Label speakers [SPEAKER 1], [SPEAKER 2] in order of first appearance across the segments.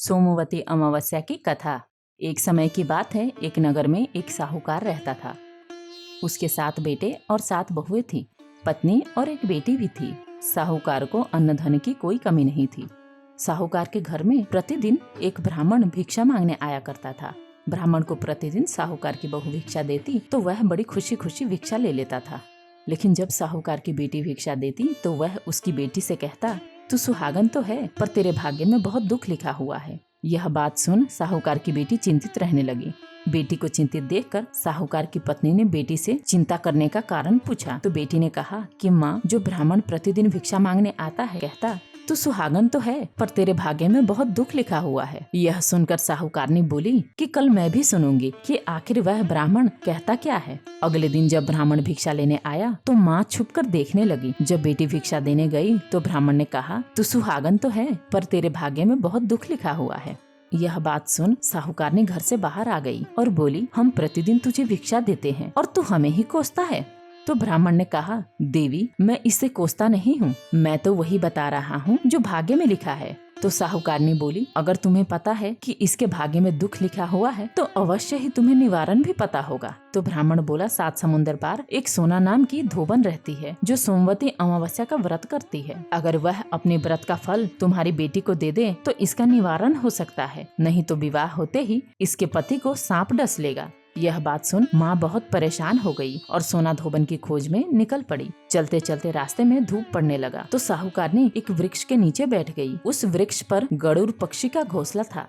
[SPEAKER 1] सोमवती अमावस्या की कथा। एक समय की बात है, एक नगर में एक साहूकार रहता था। उसके 7 बेटे और 7 बहुएं थी, पत्नी और एक बेटी भी थी। साहूकार को अन्न धन की कोई कमी नहीं थी। साहूकार के घर में प्रतिदिन एक ब्राह्मण भिक्षा मांगने आया करता था। ब्राह्मण को प्रतिदिन साहूकार की बहू भिक्षा देती तो वह बड़ी खुशी खुशी भिक्षा ले लेता था। लेकिन जब साहूकार की बेटी भिक्षा देती तो वह उसकी बेटी से कहता, तू सुहागन तो है, पर तेरे भाग्य में बहुत दुख लिखा हुआ है। यह बात सुन साहूकार की बेटी चिंतित रहने लगी। बेटी को चिंतित देखकर साहूकार की पत्नी ने बेटी से चिंता करने का कारण पूछा तो बेटी ने कहा कि माँ, जो ब्राह्मण प्रतिदिन भिक्षा मांगने आता है कहता, तू सुहागन तो है, पर तेरे भाग्य में बहुत दुख लिखा हुआ है। यह सुनकर साहूकारनी बोली कि कल मैं भी सुनूंगी कि आखिर वह ब्राह्मण कहता क्या है। अगले दिन जब ब्राह्मण भिक्षा लेने आया तो माँ छुपकर देखने लगी। जब बेटी भिक्षा देने गई तो ब्राह्मण ने कहा, तू सुहागन तो है, पर तेरे भाग्य में बहुत दुख लिखा हुआ है। यह बात सुन साहूकारनी घर से बाहर आ गई और बोली, हम प्रतिदिन तुझे भिक्षा देते हैं और तू हमें ही कोसता है। तो ब्राह्मण ने कहा, देवी, मैं इससे कोसता नहीं हूँ, मैं तो वही बता रहा हूँ जो भाग्य में लिखा है। तो साहूकारनी बोली, अगर तुम्हें पता है कि इसके भाग्य में दुख लिखा हुआ है तो अवश्य ही तुम्हें निवारण भी पता होगा। तो ब्राह्मण बोला, 7 समुंदर पार एक सोना नाम की धोबन रहती है जो सोमवती अमावस्या का व्रत करती है। अगर वह अपने व्रत का फल तुम्हारी बेटी को दे दे तो इसका निवारण हो सकता है, नहीं तो विवाह होते ही इसके पति को सांप डस लेगा। यह बात सुन माँ बहुत परेशान हो गई और सोना धोबन की खोज में निकल पड़ी। चलते चलते रास्ते में धूप पड़ने लगा तो साहूकारनी एक वृक्ष के नीचे बैठ गई। उस वृक्ष पर गरुड़ पक्षी का घोंसला था।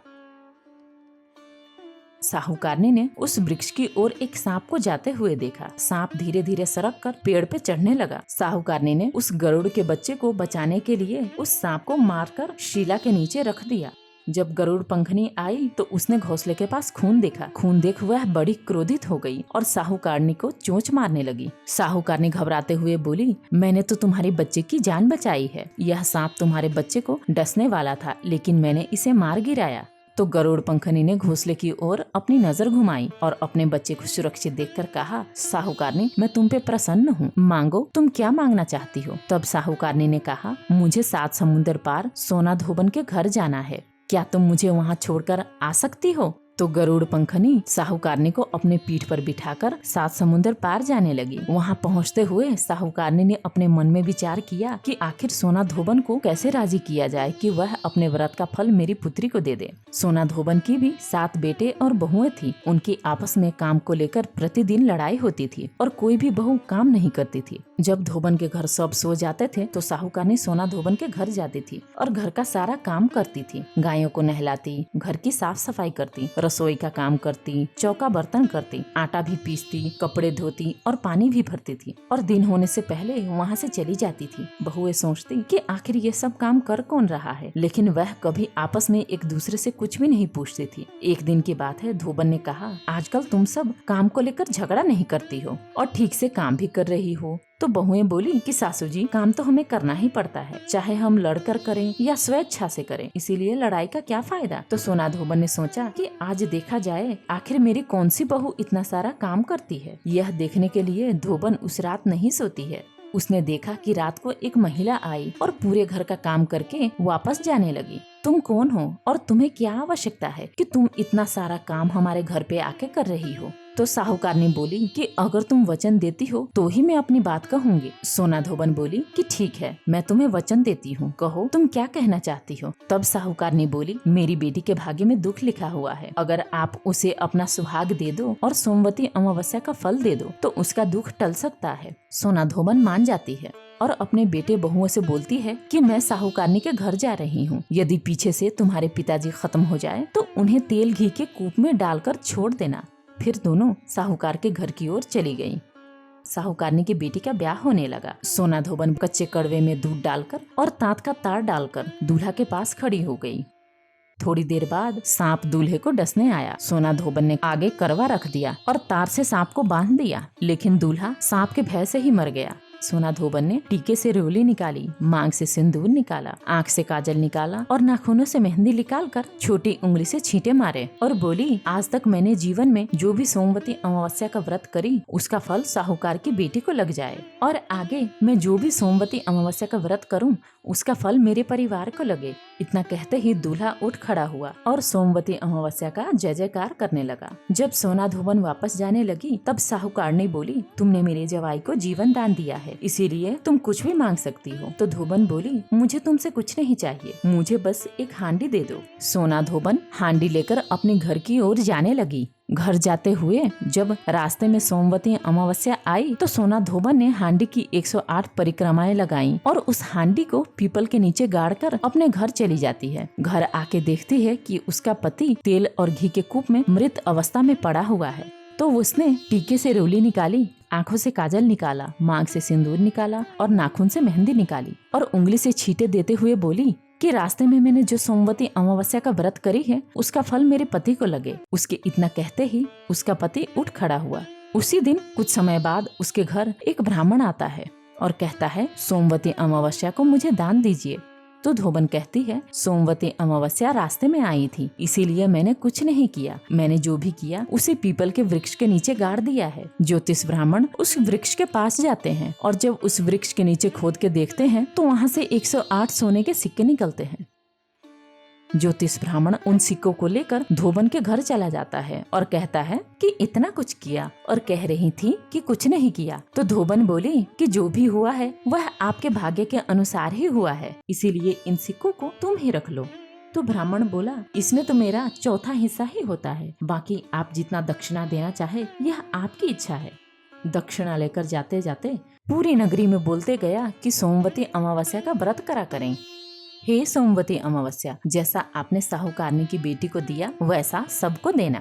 [SPEAKER 1] साहूकारनी ने उस वृक्ष की ओर एक सांप को जाते हुए देखा। सांप धीरे धीरे सरक कर पेड़ पे चढ़ने लगा। साहूकारनी ने उस गरुड़ के बच्चे को बचाने के लिए उस सांप को मारकर शीला के नीचे रख दिया। जब गरुड़ पंखनी आई तो उसने घोंसले के पास खून देखा। खून देख वह बड़ी क्रोधित हो गई और साहूकारनी को चोंच मारने लगी। साहूकारनी घबराते हुए बोली, मैंने तो तुम्हारे बच्चे की जान बचाई है। यह सांप तुम्हारे बच्चे को डसने वाला था, लेकिन मैंने इसे मार गिराया। तो गरुड़ पंखनी ने घोंसले की ओर अपनी नजर घुमाई और अपने बच्चे को सुरक्षित देखकर कहा, साहूकारनी, मैं तुम पे प्रसन्न हूँ, मांगो, तुम क्या मांगना चाहती हो। तब साहूकारनी ने कहा, मुझे 7 समुंदर पार सोना धोबन के घर जाना है, क्या तुम मुझे वहाँ छोड़कर आ सकती हो। तो गरुड़ पंखनी साहूकारनी को अपने पीठ पर बिठाकर 7 समुंदर पार जाने लगी। वहाँ पहुँचते हुए साहूकारनी ने अपने मन में विचार किया कि आखिर सोना धोबन को कैसे राजी किया जाए कि वह अपने व्रत का फल मेरी पुत्री को दे दे। सोना धोबन की भी 7 बेटे और बहुएं थी। उनकी आपस में काम को लेकर प्रतिदिन लड़ाई होती थी और कोई भी बहू काम नहीं करती थी। जब धोबन के घर सब सो जाते थे तो साहूकारनी सोना धोबन के घर जाती थी और घर का सारा काम करती थी। गायों को नहलाती, घर की साफ सफाई करती, रसोई का काम करती, चौका बर्तन करती, आटा भी पीसती, कपड़े धोती और पानी भी भरती थी और दिन होने से पहले वहाँ से चली जाती थी। बहुएं सोचती कि आखिर ये सब काम कर कौन रहा है, लेकिन वह कभी आपस में एक दूसरे से कुछ भी नहीं पूछती थी। एक दिन की बात है, धोबन ने कहा, आजकल तुम सब काम को लेकर झगड़ा नहीं करती हो और ठीक से काम भी कर रही हो। तो बहुएं बोली कि सासू जी, काम तो हमें करना ही पड़ता है, चाहे हम लड़कर करें या स्वेच्छा से करें, इसीलिए लड़ाई का क्या फायदा। तो सोना धोबन ने सोचा कि आज देखा जाए आखिर मेरी कौन सी बहू इतना सारा काम करती है। यह देखने के लिए धोबन उस रात नहीं सोती है। उसने देखा कि रात को एक महिला आई और पूरे घर का काम करके वापस जाने लगी। तुम कौन हो और तुम्हें क्या आवश्यकता है कि तुम इतना सारा काम हमारे घर पे आके कर रही हो। तो साहूकारनी बोली कि अगर तुम वचन देती हो तो ही मैं अपनी बात कहूँगी। सोना धोबन बोली कि ठीक है, मैं तुम्हें वचन देती हूँ, कहो तुम क्या कहना चाहती हो। तब साहूकारनी बोली, मेरी बेटी के भाग्य में दुख लिखा हुआ है, अगर आप उसे अपना सुहाग दे दो और सोमवती अमावस्या का फल दे दो तो उसका दुख टल सकता है। सोना धोबन मान जाती है और अपने बेटे बहुओं से बोलती है कि मैं साहूकारनी के घर जा रही हूँ, यदि पीछे से तुम्हारे पिताजी खत्म हो जाए तो उन्हें तेल घी के कूप में डालकर छोड़ देना। फिर दोनों साहूकार के घर की ओर चली गईं। साहूकारनी की बेटी का ब्याह होने लगा। सोना धोबन कच्चे कड़वे में दूध डालकर और तांत का तार डालकर दूल्हा के पास खड़ी हो गई। थोड़ी देर बाद सांप दूल्हे को डसने आया। सोना धोबन ने आगे करवा रख दिया और तार से सांप को बांध दिया, लेकिन दूल्हा सांप के भय से ही मर गया। सोना धोबन ने टीके से रोली निकाली, मांग से सिंदूर निकाला, आँख से काजल निकाला और नाखूनों से मेहंदी निकाल कर छोटी उंगली से छींटे मारे और बोली, आज तक मैंने जीवन में जो भी सोमवती अमावस्या का व्रत करी उसका फल साहूकार की बेटी को लग जाए, और आगे मैं जो भी सोमवती अमावस्या का व्रत करूं उसका फल मेरे परिवार को लगे। इतना कहते ही दूल्हा उठ खड़ा हुआ और सोमवती अमावस्या का जय जयकार करने लगा। जब सोना धोबन वापस जाने लगी तब साहूकारनी बोली, तुमने मेरे जवाई को जीवन दान दिया है, इसीलिए तुम कुछ भी मांग सकती हो। तो धोबन बोली, मुझे तुमसे कुछ नहीं चाहिए, मुझे बस एक हांडी दे दो। सोना धोबन हांडी लेकर अपने घर की ओर जाने लगी। घर जाते हुए जब रास्ते में सोमवती अमावस्या आई तो सोना धोबन ने हांडी की 108 परिक्रमाएं लगाईं और उस हांडी को पीपल के नीचे गाड़कर अपने घर चली जाती है। घर आके देखती है कि उसका पति तेल और घी के कूप में मृत अवस्था में पड़ा हुआ है। तो उसने टीके से रोली निकाली, आंखों से काजल निकाला, मांग से सिंदूर निकाला और नाखून से मेहंदी निकाली और उंगली से छींटे देते हुए बोली कि रास्ते में मैंने जो सोमवती अमावस्या का व्रत करी है उसका फल मेरे पति को लगे। उसके इतना कहते ही उसका पति उठ खड़ा हुआ। उसी दिन कुछ समय बाद उसके घर एक ब्राह्मण आता है और कहता है, सोमवती अमावस्या को मुझे दान दीजिए। तो धोबन कहती है, सोमवती अमावस्या रास्ते में आई थी, इसीलिए मैंने कुछ नहीं किया। मैंने जो भी किया उसे पीपल के वृक्ष के नीचे गाड़ दिया है। ज्योतिष ब्राह्मण उस वृक्ष के पास जाते हैं और जब उस वृक्ष के नीचे खोद के देखते हैं तो वहाँ से 108 सोने के सिक्के निकलते हैं। ज्योतिष ब्राह्मण उन सिक्कों को लेकर धोबन के घर चला जाता है और कहता है कि इतना कुछ किया और कह रही थी कि कुछ नहीं किया। तो धोबन बोली कि जो भी हुआ है वह आपके भाग्य के अनुसार ही हुआ है, इसीलिए इन सिक्कों को तुम ही रख लो। तो ब्राह्मण बोला, इसमें तो मेरा चौथा हिस्सा ही होता है, बाकी आप जितना दक्षिणा देना चाहे यह आपकी इच्छा है। दक्षिणा लेकर जाते जाते पूरी नगरी में बोलते गया कि सोमवती अमावस्या का व्रत करा करें। हे सोमवती अमावस्या, जैसा आपने साहूकारनी की बेटी को दिया वैसा सबको देना।